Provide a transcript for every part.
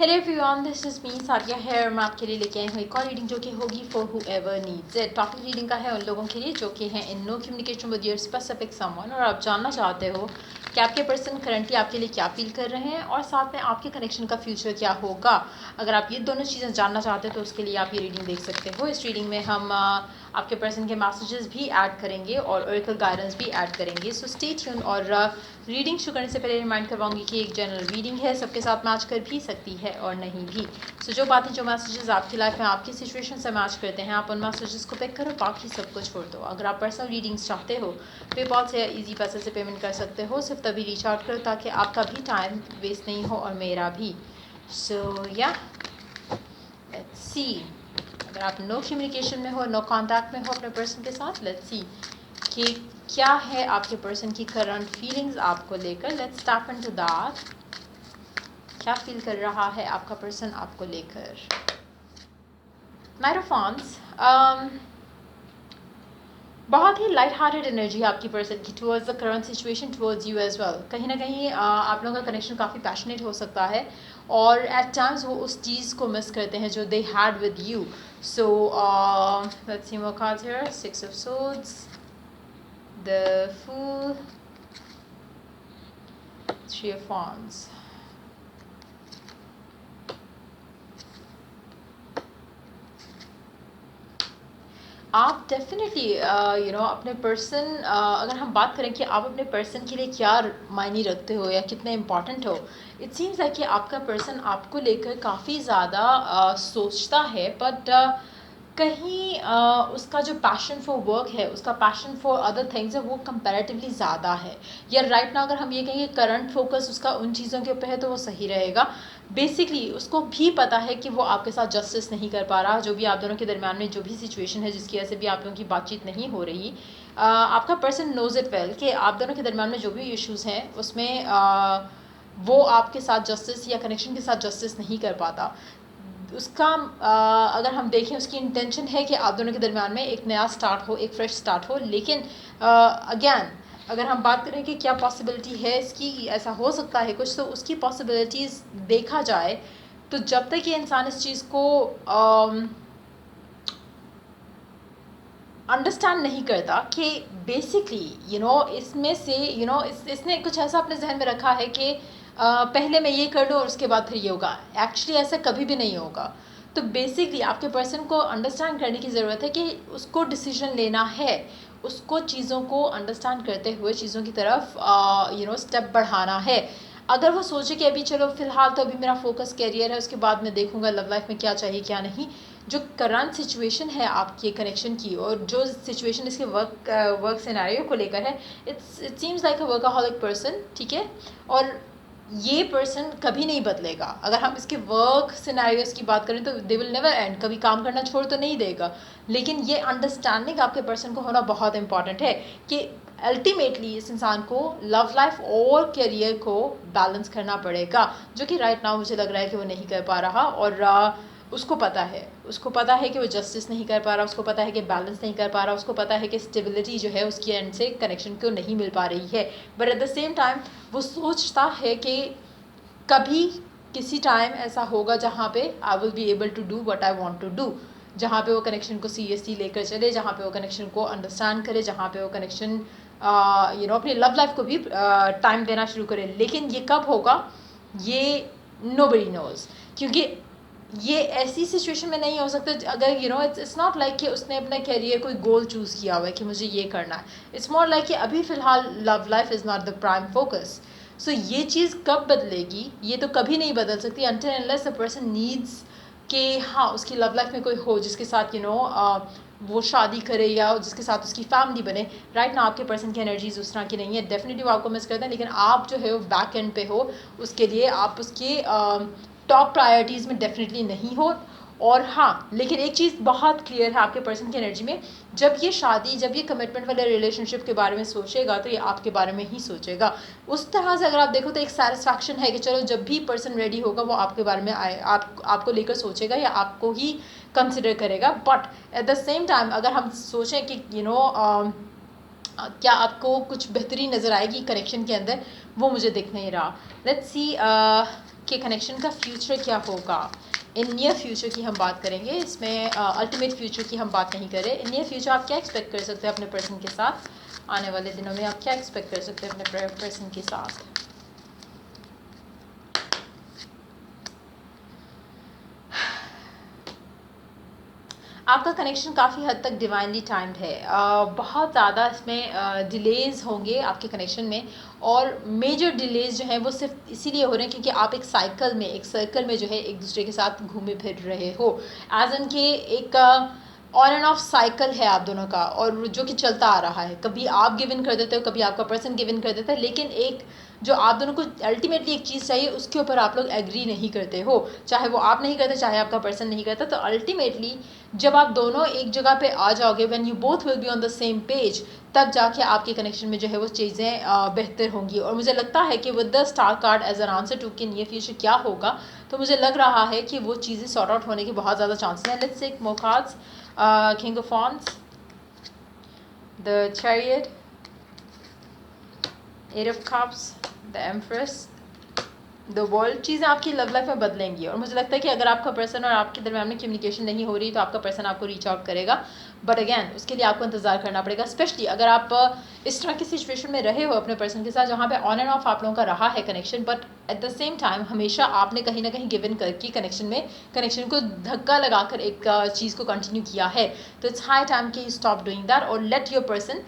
Hello everyone, this is me Sadia है और मैं आपके लिए लेके आई हूँ एक और रीडिंग जो कि होगी for whoever needs it. Topic reading का है उन लोगों के लिए जो कि हैं in no communication with your specific someone, और आप जानना चाहते हो कि आपके पर्सन करंटली आपके लिए क्या फील कर रहे हैं और साथ में आपके कनेक्शन का फ्यूचर क्या होगा। अगर आप ये दोनों चीज़ें जानना चाहते हो तो उसके लिए आप ये रीडिंग देख सकते हो। इस रीडिंग में हम आपके पर्सन के मैसेजेस भी ऐड करेंगे और ऑरेकल गाइडेंस भी ऐड करेंगे। So stay tune. और रीडिंग शुरू करने से पहले रिमाइंड करवाऊंगी कि एक जनरल रीडिंग है, सबके साथ मैच कर भी सकती है और नहीं भी। सो जो बातें, जो मैसेजेस आपकी लाइफ में आपकी सिचुएशन से मैच करते हैं, आप उन मैसेजेस को पिक करो, बाकी सब कुछ छोड़ दो। अगर आप पर्सनल रीडिंग्स चाहते हो, पेपॉल से या ईजी पैसे से पेमेंट कर सकते हो। सिर्फ तभी रीच आउट करो ताकि आपका भी टाइम वेस्ट नहीं हो और मेरा भी। सो या लेट्स सी। अगर आप नो कम्युनिकेशन में हो, नो कांटेक्ट में हो अपने पर्सन के साथ, लेट्स सी कि क्या है आपके पर्सन की करंट फीलिंग्स आपको लेकर। Let's tap into that. क्या फील कर रहा है आपका पर्सन आपको लेकर। नाइट ऑफ वांड्स, बहुत ही लाइट हार्टेड एनर्जी आपकी पर्सन की towards the current situation, towards you as well. कहीं ना कहीं आप लोगों का कनेक्शन काफ़ी पैशनेट हो सकता है और एट टाइम्स वो उस चीज़ को मिस करते हैं जो they had with you. So let's see more cards here. 6 of swords, the Fool, 3 of wands. आप डेफिनेटली अपने पर्सन, अगर हम बात करें कि आप अपने पर्सन के लिए क्या मायने रखते हो या कितने इम्पॉर्टेंट हो, इट सीम्स लाइक कि आपका पर्सन आपको लेकर काफ़ी ज़्यादा सोचता है, बट कहीं उसका जो पैशन फॉर वर्क है, उसका पैशन फॉर अदर थिंग्स है, वो कंपैरेटिवली ज़्यादा है। या राइट ना अगर हम ये कहेंगे करंट फोकस उसका उन चीज़ों के ऊपर है तो वो सही रहेगा। बेसिकली उसको भी पता है कि वो आपके साथ जस्टिस नहीं कर पा रहा। जो भी आप दोनों के दरम्यान में जो भी सिचुएशन है जिसकी वजह से भी आप लोगों की बातचीत नहीं हो रही, आपका पर्सन नोज इट वेल कि आप दोनों के दरम्यान में जो भी इश्यूज़ हैं उसमें वो आपके साथ जस्टिस या कनेक्शन के साथ जस्टिस नहीं कर पाता। उसका अगर हम देखें, उसकी इंटेंशन है कि आप दोनों के दरम्यान में एक नया स्टार्ट हो, एक फ्रेश स्टार्ट हो। लेकिन अगेन अगर हम बात करें कि क्या पॉसिबिलिटी है इसकी, ऐसा हो सकता है कुछ, तो उसकी पॉसिबिलिटीज़ देखा जाए तो जब तक ये इंसान इस चीज़ को अंडरस्टैंड नहीं करता कि बेसिकली इसमें से इसने कुछ ऐसा अपने जहन में रखा है कि पहले मैं ये कर लूँ और उसके बाद फिर ये होगा। एक्चुअली ऐसा कभी भी नहीं होगा। तो बेसिकली आपके पर्सन को अंडरस्टैंड करने की ज़रूरत है कि उसको डिसीजन लेना है, उसको चीज़ों को अंडरस्टैंड करते हुए चीज़ों की तरफ स्टेप बढ़ाना है। अगर वो सोचे कि अभी चलो फ़िलहाल तो अभी मेरा फोकस करियर है, उसके बाद मैं देखूँगा लव लाइफ में क्या चाहिए क्या नहीं, जो करंट सिचुएशन है आपके कनेक्शन की और जो सिचुएशन इसके वर्क सिनेरियो को लेकर है, it seems like a workaholic person, ठीक है। और ये पर्सन कभी नहीं बदलेगा। अगर हम इसके वर्क सिनेरियोस की बात करें तो दे विल नेवर एंड, कभी काम करना छोड़ तो नहीं देगा। लेकिन ये अंडरस्टैंडिंग आपके पर्सन को होना बहुत इंपॉर्टेंट है कि अल्टीमेटली इस इंसान को लव लाइफ और करियर को बैलेंस करना पड़ेगा, जो कि राइट नाउ मुझे लग रहा है कि वो नहीं कर पा रहा। और उसको पता है कि वो जस्टिस नहीं कर पा रहा, उसको पता है कि बैलेंस नहीं कर पा रहा, उसको पता है कि स्टेबिलिटी जो है उसकी एंड से कनेक्शन को नहीं मिल पा रही है। But at the same time वो सोचता है कि कभी किसी टाइम ऐसा होगा जहाँ पे I will be able to do what I want to do, जहाँ पे वो कनेक्शन को सीरियसली लेकर चले, जहाँ पे वो कनेक्शन को अंडरस्टैंड करे, जहाँ पे वो कनेक्शन अपनी लव लाइफ को भी टाइम देना शुरू करे। लेकिन ये कब होगा ये नोबडी नोज, क्योंकि ये ऐसी सिचुएशन में नहीं हो सकता अगर इट्स नॉट लाइक कि उसने अपना करियर कोई गोल चूज़ किया हुआ है कि मुझे ये करना है। इट्स मोर लाइक कि अभी फ़िलहाल love life is not the prime focus. So ये चीज़ कब बदलेगी, ये तो कभी नहीं बदल सकती until unless the person needs कि हाँ उसकी लव लाइफ में कोई हो जिसके साथ वो शादी करे या जिसके साथ उसकी फैमिली बने। राइट ना आपके पर्सन की एनर्जीज उस तरह की नहीं है। डेफिनेटली वो आपको मिस करते हैं, लेकिन आप जो है वो बैक एंड पे हो, उसके लिए आप उसके टॉप प्रायोरिटीज़ में डेफिनेटली नहीं हो। और हाँ, लेकिन एक चीज़ बहुत क्लियर है आपके पर्सन की एनर्जी में, जब ये शादी, जब ये कमिटमेंट वाले रिलेशनशिप के बारे में सोचेगा तो ये आपके बारे में ही सोचेगा। उस तरह से अगर आप देखो तो एक सेटिस्फैक्शन है कि चलो जब भी पर्सन रेडी होगा वो आपके बारे में आपको लेकर सोचेगा या आपको ही कंसिडर करेगा। But at the same time अगर हम सोचें कि क्या आपको कुछ बेहतरी नज़र आएगी कनेक्शन के अंदर, वो मुझे दिख नहीं रहा। लेट्स सी आपके कनेक्शन का फ्यूचर क्या होगा। इन नियर फ्यूचर की हम बात करेंगे, इसमें अल्टीमेट फ्यूचर की हम बात नहीं करें। इन नियर फ्यूचर आप क्या एक्सपेक्ट कर सकते हैं अपने पर्सन के साथ, आने वाले दिनों में आप क्या एक्सपेक्ट कर सकते हैं अपने पर्सन के साथ। आपका कनेक्शन काफ़ी हद तक डिवाइनली टाइम्ड है। बहुत ज़्यादा इसमें डिलेज़ होंगे आपके कनेक्शन में, और मेजर डिलेज़ जो हैं वो सिर्फ इसीलिए हो रहे हैं क्योंकि आप एक साइकिल में, एक सर्कल में जो है एक दूसरे के साथ घूमे फिर रहे हो। एज एन के एक ऑन एंड ऑफ साइकिल है आप दोनों का, और जो कि चलता आ रहा है। कभी आप गिव इन कर देते हो, कभी आपका पर्सन गिव इन कर देता है, लेकिन एक जो आप दोनों को अल्टीमेटली एक चीज़ चाहिए उसके ऊपर आप लोग एग्री नहीं करते हो। चाहे वो आप नहीं करते, चाहे आपका पर्सन नहीं करता, तो अल्टीमेटली जब आप दोनों एक जगह पे आ जाओगे, when you both will be on the same page, तब जाके आपके कनेक्शन में जो है वो चीज़ें बेहतर होंगी। और मुझे लगता है कि with the star card as an answer to कि नियर फ्यूचर क्या होगा, तो मुझे लग रहा है कि वो चीज़ें सॉर्ट आउट होने के बहुत ज़्यादा चांसेस हैं। Let's take more cards. King of Wands, the Chariot, Eight of Cups, the Empress, the world. चीज़ें आपकी लव लाइफ में बदलेंगी, और मुझे लगता है कि अगर आपका पर्सन और आपके दरमियान में कम्युनिकेशन नहीं हो रही तो आपका पर्सन आपको रीच आउट करेगा, बट अगैन उसके लिए आपको इंतज़ार करना पड़ेगा। स्पेशली अगर आप इस तरह की सिचुएशन में रहे हो अपने पर्सन के साथ जहाँ पे ऑन एंड ऑफ आप लोगों का रहा है connection, but at the same time हमेशा आपने कहीं ना कहीं गिव इन करके कनेक्शन को धक्का लगाकर एक चीज़ को कंटिन्यू किया है, तो इट्स हाई टाइम कि यू स्टॉप डूइंग दैट और let your person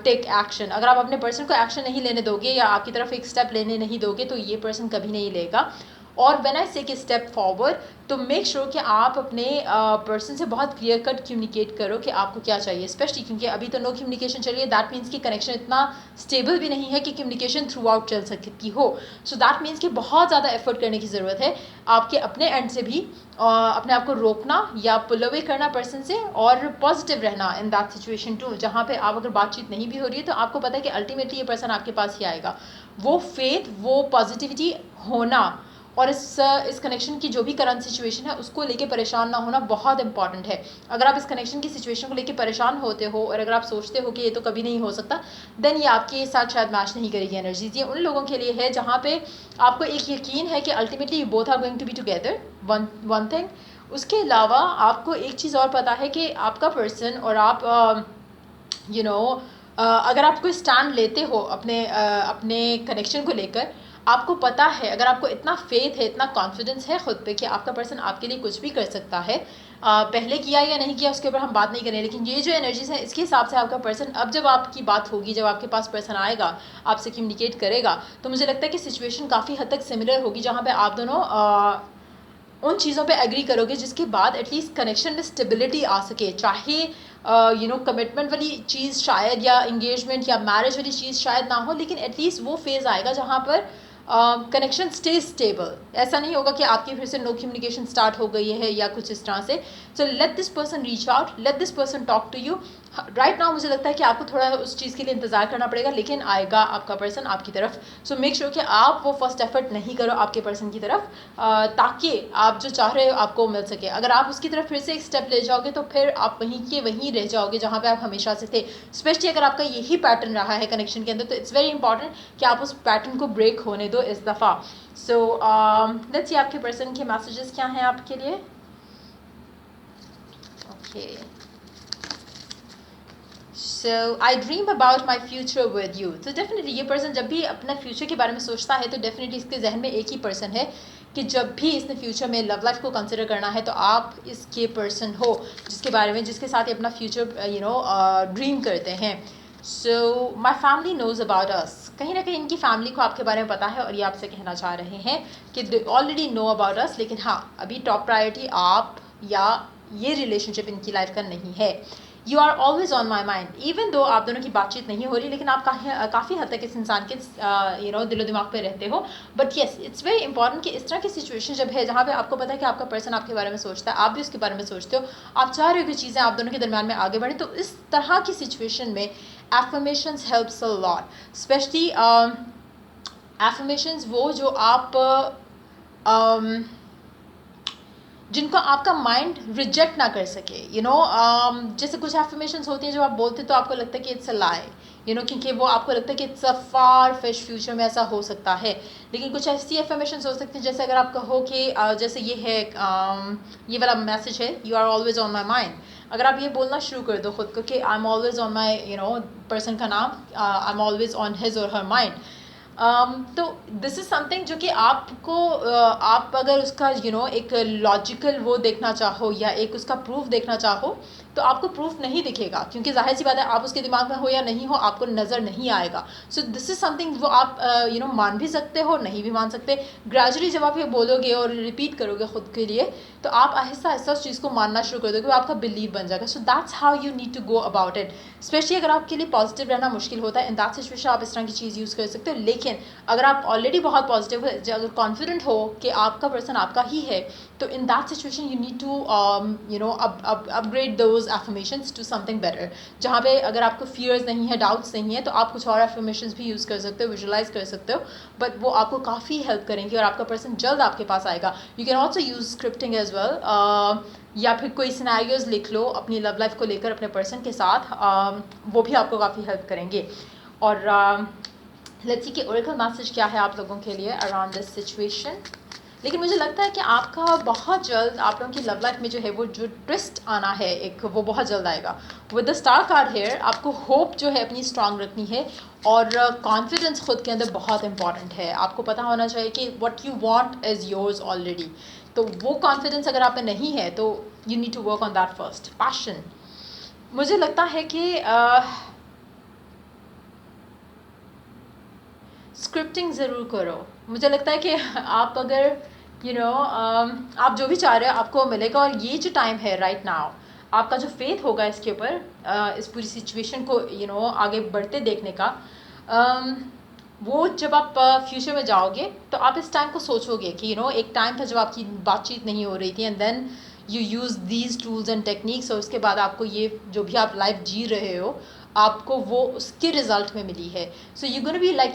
take action. अगर आप अपने पर्सन को एक्शन नहीं लेने दोगे या आपकी तरफ एक स्टेप लेने नहीं दोगे तो ये पर्सन कभी नहीं लेगा। और व्हेन आई से कि स्टेप फॉरवर्ड, तो मेक श्योर कि आप अपने पर्सन से बहुत क्लियर कट कम्युनिकेट करो कि आपको क्या चाहिए। स्पेशली क्योंकि अभी तो नो कम्युनिकेशन चल रही है, दैट मीन्स कि कनेक्शन इतना स्टेबल भी नहीं है कि कम्युनिकेशन थ्रू आउट चल सकती हो। सो दैट मीन्स कि बहुत ज़्यादा एफर्ट करने की ज़रूरत है आपके अपने एंड से भी, अपने आप को रोकना या पुल अवे करना पर्सन से, और पॉजिटिव रहना इन दैट सिचुएशन टू, जहाँ पे आप अगर बातचीत नहीं भी हो रही है तो आपको पता है कि अल्टीमेटली ये पर्सन आपके पास ही आएगा। वो फेथ, वो पॉजिटिविटी होना, और इस कनेक्शन की जो भी करंट सिचुएशन है उसको लेके परेशान ना होना बहुत इंपॉर्टेंट है। अगर आप इस कनेक्शन की सिचुएशन को लेके परेशान होते हो और अगर आप सोचते हो कि ये तो कभी नहीं हो सकता, देन ये आपके साथ शायद मैच नहीं करेगी एनर्जीज। ये उन लोगों के लिए है जहाँ पे आपको एक यकीन है कि ultimately you both are going to be together, one thing. उसके अलावा आपको एक चीज़ और पता है कि आपका पर्सन और आप अगर आप कोई स्टैंड लेते हो अपने कनेक्शन को लेकर, आपको पता है, अगर आपको इतना फेथ है, इतना कॉन्फिडेंस है खुद पे कि आपका पर्सन आपके लिए कुछ भी कर सकता है, पहले किया या नहीं किया उसके ऊपर हम बात नहीं करें, लेकिन ये जो एनर्जीज है इसके हिसाब से आपका पर्सन, अब जब आपकी बात होगी, जब आपके पास पर्सन आएगा, आपसे कम्युनिकेट करेगा, तो मुझे लगता है कि सिचुएशन काफ़ी हद तक सिमिलर होगी, जहाँ पे आप दोनों उन चीज़ों पे एग्री करोगे जिसके बाद एटलीस्ट कनेक्शन में स्टेबिलिटी आ सके। चाहे कमिटमेंट वाली चीज़ शायद, या इंगेजमेंट या मैरिज वाली चीज़ शायद ना हो, लेकिन एटलीस्ट वो फेज़ आएगा जहाँ पर कनेक्शन स्टे स्टेबल। ऐसा नहीं होगा कि आपकी फिर से नो कम्युनिकेशन स्टार्ट हो गई है या कुछ इस तरह से। So let this person reach out, let this person talk to you. Right now मुझे लगता है कि आपको थोड़ा उस चीज़ के लिए इंतज़ार करना पड़ेगा, लेकिन आएगा आपका पर्सन आपकी तरफ। सो मेक श्योर कि आप वो फर्स्ट एफर्ट नहीं करो आपके पर्सन की तरफ, ताकि आप जो चाह रहे हो आपको मिल सके। अगर आप उसकी तरफ फिर से एक स्टेप ले जाओगे तो फिर आप वहीं के वहीं रह जाओगे जहाँ पे आप हमेशा से थे। स्पेशली अगर आपका यही पैटर्न रहा है कनेक्शन के अंदर, तो इट्स वेरी इंपॉर्टेंट कि आप उस पैटर्न को ब्रेक होने दो इस दफ़ा। सो लेट्स सी आपके पर्सन के मैसेजेस क्या हैं आपके लिए। Okay, so I dream about my future with you. तो डेफिनेटली ये पर्सन जब भी अपना फ्यूचर के बारे में सोचता है तो डेफिनेटली इसके जहन में एक ही पर्सन है कि जब भी इसने फ्यूचर में लव लाइफ को कंसिडर करना है तो आप इसके पर्सन हो जिसके बारे में, जिसके साथ ये अपना फ्यूचर ड्रीम करते हैं। So my family knows about us. कहीं ना कहीं इनकी फैमिली को आपके बारे में पता है और ये आपसे कहना चाह रहे हैं कि they already know about us, लेकिन हाँ अभी टॉप प्रायोरिटी आप या ये रिलेशनशिप इनकी लाइफ का नहीं है। You are always on my mind, even though आप दोनों की बातचीत नहीं हो रही, लेकिन आप काफ़ी हद तक इस इंसान के दिलो दिमाग पे रहते हो। But yes, it's very important कि इस तरह की सिचुएशन जब है जहाँ पे आपको पता है कि आपका पर्सन आपके बारे में सोचता है, आप भी उसके बारे में सोचते हो, आप चाह रहे हो कि चीज़ें आप दोनों के दरमियान में आगे बढ़ें, तो इस तरह की सिचुएशन में affirmations helps a lot. Specially affirmations वो जो आप जिनको आपका माइंड रिजेक्ट ना कर सके, जैसे कुछ एफर्मेशंस होती हैं जो आप बोलते तो आपको लगता है कि इट्स अ लाई, क्योंकि वो आपको लगता है कि it's a far fish future में ऐसा हो सकता है। लेकिन कुछ ऐसी एफर्मेशंस हो सकती हैं जैसे अगर आप कहो कि जैसे ये है, ये वाला मैसेज है, you are always on my mind. अगर आप ये बोलना शुरू कर दो खुद को कि I am always on my person का नाम, I am always on his और हर माइंड, तो दिस इज़ समथिंग जो कि आपको आप अगर उसका एक लॉजिकल वो देखना चाहो या एक उसका प्रूफ देखना चाहो तो आपको प्रूफ नहीं दिखेगा, क्योंकि जाहिर सी बात है आप उसके दिमाग में हो या नहीं हो आपको नज़र नहीं आएगा। सो दिस इज़ समथिंग वो आप मान भी सकते हो, नहीं भी मान सकते। ग्रेजुअली जब आप ये बोलोगे और रिपीट करोगे खुद के लिए तो आप आहिस्ता आहिस्ता उस चीज़ को मानना शुरू कर दोगे, वो आपका बिलीव बन जाएगा। So that's how you need to go about it. Specially अगर आपके लिए पॉजिटिव रहना मुश्किल होता है, इन दैट सिचुएशन आप इस तरह की चीज़ यूज़ कर सकते हो। लेकिन अगर आप ऑलरेडी बहुत पॉजिटिव है, अगर कॉन्फिडेंट हो कि आपका पर्सन आपका ही है, तो in that situation you need to upgrade those affirmations to something better. जहाँ पे अगर आपको फियर्स नहीं है, डाउट्स नहीं है, तो आप कुछ और एफर्मेशंस भी यूज़ कर सकते हो, विजुअलाइज कर सकते हो, बट वो आपको काफ़ी हेल्प करेंगे और आपका पर्सन जल्द आपके पास आएगा। You can also use scripting as well, या फिर कोई सिनेरियोज लिख लो अपनी लव लाइफ को लेकर अपने पर्सन के साथ, वो भी आपको काफ़ी हेल्प करेंगे। और लेट्स सी कि ओरेकल मैसेज क्या है आप लोगों के लिए अराउंड दिस सिचुएशन। लेकिन मुझे लगता है कि आपका बहुत जल्द आप लोगों की लव लाइफ में जो है वो जो ट्विस्ट आना है एक, वो बहुत जल्द आएगा। With the star card here आपको होप जो है अपनी स्ट्रांग रखनी है और कॉन्फिडेंस खुद के अंदर बहुत इंपॉर्टेंट है। आपको पता होना चाहिए कि what you want is yours already. तो वो कॉन्फिडेंस अगर आप में नहीं है तो you need to work on that first. Passion, मुझे लगता है कि स्क्रिप्टिंग ज़रूर करो। मुझे लगता है कि आप अगर आप जो भी चाह रहे हो आपको मिलेगा। और ये जो टाइम है राइट नाउ, आपका जो फेथ होगा इसके ऊपर, इस पूरी सिचुएशन को आगे बढ़ते देखने का, वो जब आप फ्यूचर में जाओगे तो आप इस टाइम को सोचोगे कि एक टाइम था जब आपकी बातचीत नहीं हो रही थी, and then you use these tools and techniques, और उसके बाद आपको ये जो भी आप लाइफ जी रहे हो आपको वो उसके रिज़ल्ट में मिली है। So you gonna be like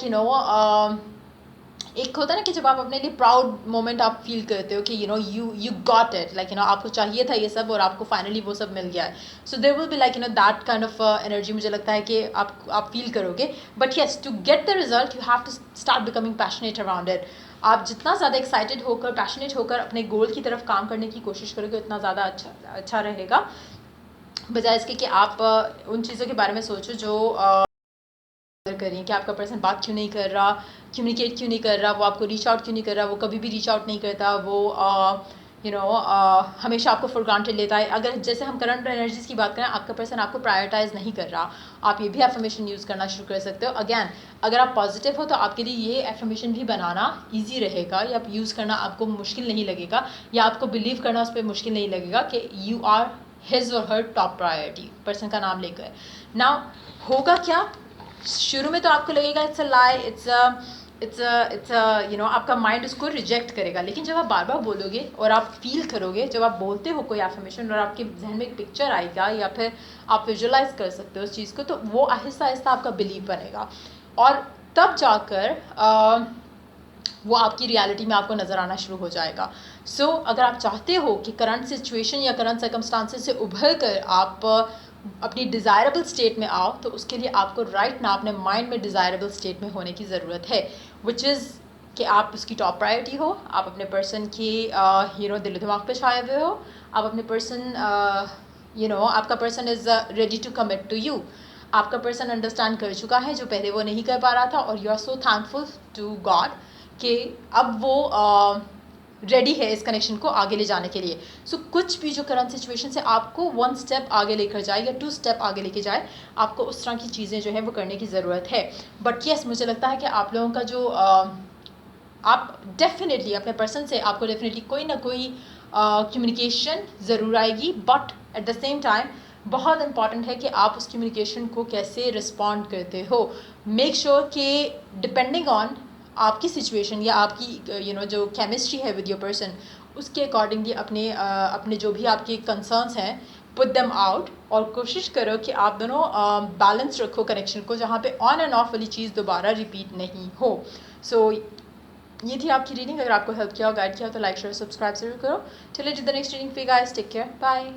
एक होता है ना कि जब आप अपने लिए प्राउड मोमेंट आप फील करते हो कि यू गॉट इट, लाइक आपको चाहिए था ये सब और आपको फाइनली वो सब मिल गया है। So there will be like that kind of energy मुझे लगता है कि आप फील करोगे। But yes, to get the result you have to start becoming passionate around it. आप जितना ज़्यादा एक्साइटेड होकर, पैशनेट होकर अपने गोल की तरफ काम करने की कोशिश करोगे उतना ज़्यादा अच्छा रहेगा, बजाय इसके कि आप उन चीज़ों के बारे में सोचो जो करें कि आपका पर्सन बात क्यों नहीं कर रहा, कम्युनिकेट क्यों नहीं कर रहा, वो आपको रीच आउट क्यों नहीं कर रहा, वो कभी भी रीच आउट नहीं करता, वो हमेशा आपको फॉर ग्रांटेड लेता है। अगर जैसे हम करंट एनर्जीज़ की बात करें, आपका पर्सन आपको प्रायोरिटाइज नहीं कर रहा, आप ये भी एफर्मेशन यूज़ करना शुरू कर सकते हो। अगैन, अगर आप पॉजिटिव हो तो आपके लिए ये एफर्मेशन भी बनाना ईजी रहेगा, या यूज़ करना आपको मुश्किल नहीं लगेगा, या आपको बिलीव करना उस पर मुश्किल नहीं लगेगा कि यू आर हिज और हर टॉप प्रायोरिटी, पर्सन का नाम लेकर। नाउ होगा क्या, शुरू में तो आपको लगेगा इट्स अ लाई, इट्स आपका माइंड उसको रिजेक्ट करेगा। लेकिन जब आप बार बार बोलोगे और आप फील करोगे, जब आप बोलते हो कोई एफर्मेशन और आपके जहन में एक पिक्चर आएगा या फिर आप विजुअलाइज कर सकते हो उस चीज़ को, तो वो आहिस्ता आहिस्ता आपका बिलीव बनेगा और तब जाकर वो आपकी रियलिटी में आपको नज़र आना शुरू हो जाएगा। सो अगर आप चाहते हो कि करंट सिचुएशन या करंट सर्कमस्टांसेस से उभर कर आप अपनी डिज़ायरेबल स्टेट में आओ, तो उसके लिए आपको राइट ना अपने माइंड में डिज़ायरेबल स्टेट में होने की ज़रूरत है, विच इज़ कि आप उसकी टॉप प्रायोरिटी हो, आप अपने पर्सन की दिल दिमाग पे छाए हुए हो, आप अपने पर्सन आपका person is ready to commit to you, आपका पर्सन अंडरस्टैंड कर चुका है जो पहले वो नहीं कर पा रहा था, और you are so thankful to god कि अब वो रेडी है इस कनेक्शन को आगे ले जाने के लिए। सो कुछ भी जो करंट सिचुएशन से आपको 1 स्टेप आगे लेकर जाए या 2 स्टेप आगे लेके जाए, आपको उस तरह की चीज़ें जो है वो करने की ज़रूरत है। बट येस, मुझे लगता है कि आप लोगों का जो आप डेफिनेटली अपने पर्सन से आपको डेफिनेटली कोई ना कोई कम्युनिकेशन ज़रूर आएगी, but at the same time बहुत इंपॉर्टेंट है कि आप उस कम्युनिकेशन को कैसे रिस्पॉन्ड करते हो। मेक श्योर कि डिपेंडिंग ऑन आपकी सिचुएशन या आपकी जो केमिस्ट्री है विद योर पर्सन, उसके अकॉर्डिंगली अपने जो भी आपके कंसर्न्स हैं पुट देम आउट, और कोशिश करो कि आप दोनों बैलेंस रखो कनेक्शन को, जहाँ पे ऑन एंड ऑफ वाली चीज़ दोबारा रिपीट नहीं हो। सो ये थी आपकी रीडिंग। अगर आपको हेल्प किया और गाइड किया तो लाइक शेयर सब्सक्राइब जरूर करो। चलिए, द नेक्स्ट रीडिंग पे गाइस, टेक केयर, बाय।